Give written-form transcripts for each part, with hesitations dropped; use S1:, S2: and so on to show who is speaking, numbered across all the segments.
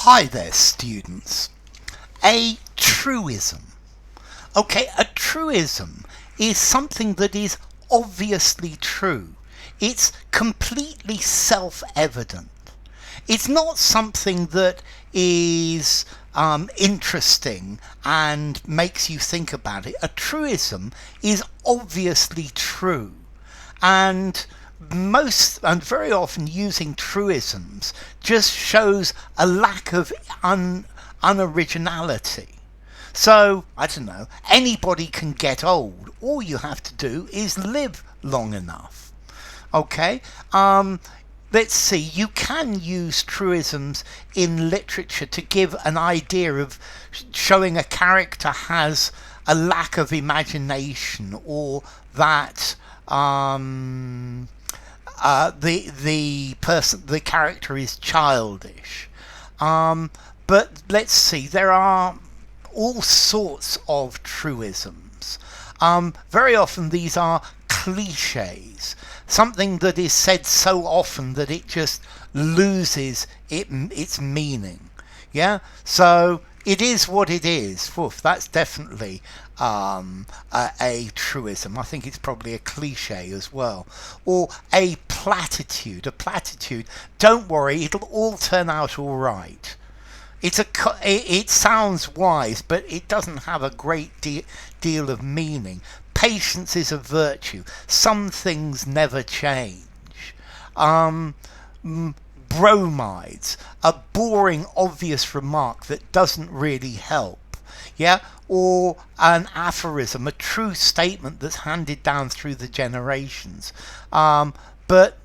S1: Hi there, students. A truism. Okay, a truism is something that is obviously true. It's completely self-evident. It's not something that is interesting and makes you think about it. A truism is obviously true. And very often using truisms just shows a lack of unoriginality. So, I don't know, anybody can get old. All you have to do is live long enough. Okay? Let's see, you can use truisms in literature to give an idea of showing a character has a lack of imagination, or that the character is childish. But let's see, there are all sorts of truisms. Very often these are cliches, something that is said so often that it just loses its meaning. Yeah, so it is what it is. Oof, that's definitely a truism. I think it's probably a cliche as well. Or a platitude. A platitude. Don't worry, it'll all turn out all right. It sounds wise, but it doesn't have a great deal of meaning. Patience is a virtue. Some things never change. Bromides, a boring, obvious remark that doesn't really help. Yeah, or an aphorism, a true statement that's handed down through the generations. But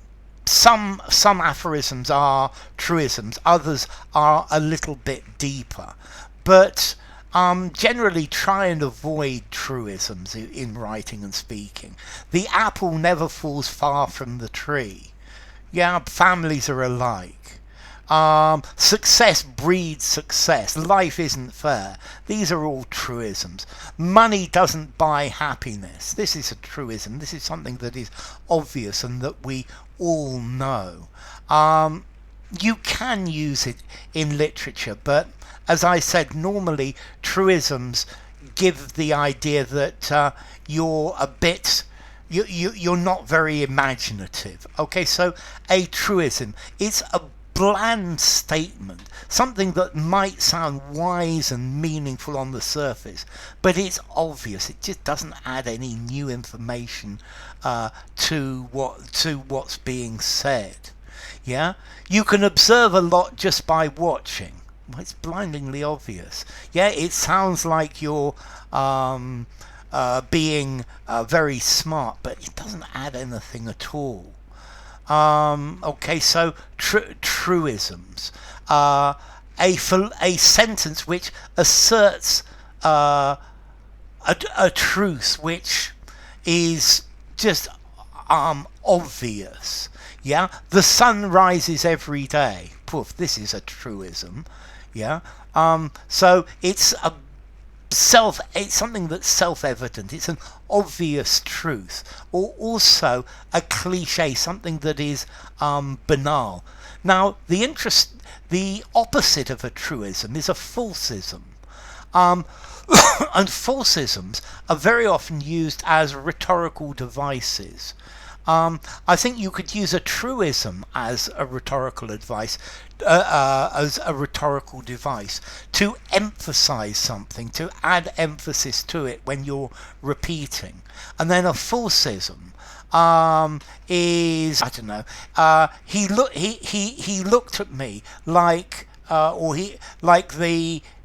S1: some aphorisms are truisms, others are a little bit deeper. But generally try and avoid truisms in writing and speaking. The apple never falls far from the tree. Yeah, families are alike. Success breeds success. Life isn't fair. These are all truisms. Money doesn't buy happiness. This is a truism. This is something that is obvious and that we all know. You can use it in literature, but as I said, normally truisms give the idea that you're a bit... You're not very imaginative. Okay, so a truism, it's a bland statement, something that might sound wise and meaningful on the surface, but it's obvious. It just doesn't add any new information to what's being said. Yeah, you can observe a lot just by watching. Well, it's blindingly obvious. Yeah, it sounds like you're being very smart, but it doesn't add anything at all. Okay, so truisms. A sentence which asserts a truth which is just obvious. Yeah, the sun rises every day. Poof, this is a truism. Yeah, so it's something that's self-evident. It's an obvious truth, or also a cliche, something that is banal. Now, the opposite of a truism is a falsism, and falsisms are very often used as rhetorical devices. I think you could use a truism as a rhetorical device to emphasize something, to add emphasis to it when you're repeating. And then a falsism is, I don't know, he looked at me like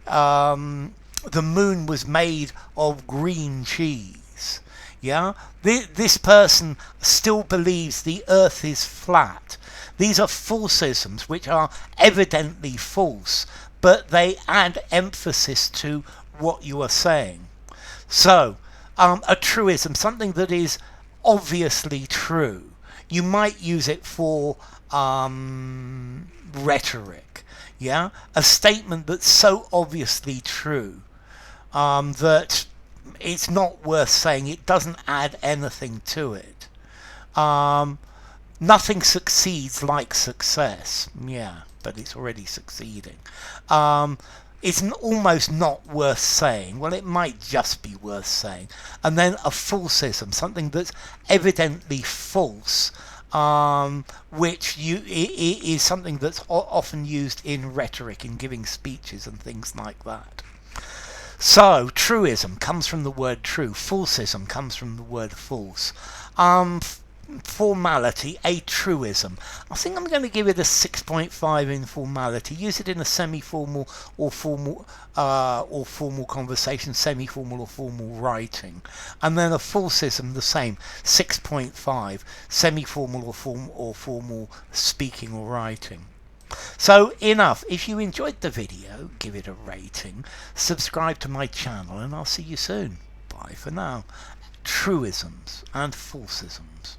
S1: the moon was made of green cheese. Yeah, this person still believes the earth is flat. These are falsisms which are evidently false, but they add emphasis to what you are saying. So, a truism, something that is obviously true. You might use it for rhetoric. Yeah, a statement that's so obviously true that it's not worth saying. It doesn't add anything to it. Nothing succeeds like success. Yeah. but it's already succeeding. It's almost not worth saying. Well, it might just be worth saying. And then a falsism, something that's evidently false, which is something that's often used in rhetoric, in giving speeches and things like that. So, truism comes from the word true. Falsism comes from the word false. Formality, a truism. I think I'm going to give it a 6.5 in formality. Use it in a semi-formal or formal conversation, semi-formal or formal writing. And then a falsism, the same, 6.5, semi-formal or formal speaking or writing. So enough. If you enjoyed the video, give it a rating, subscribe to my channel, and I'll see you soon. Bye for now. Truisms and falsisms.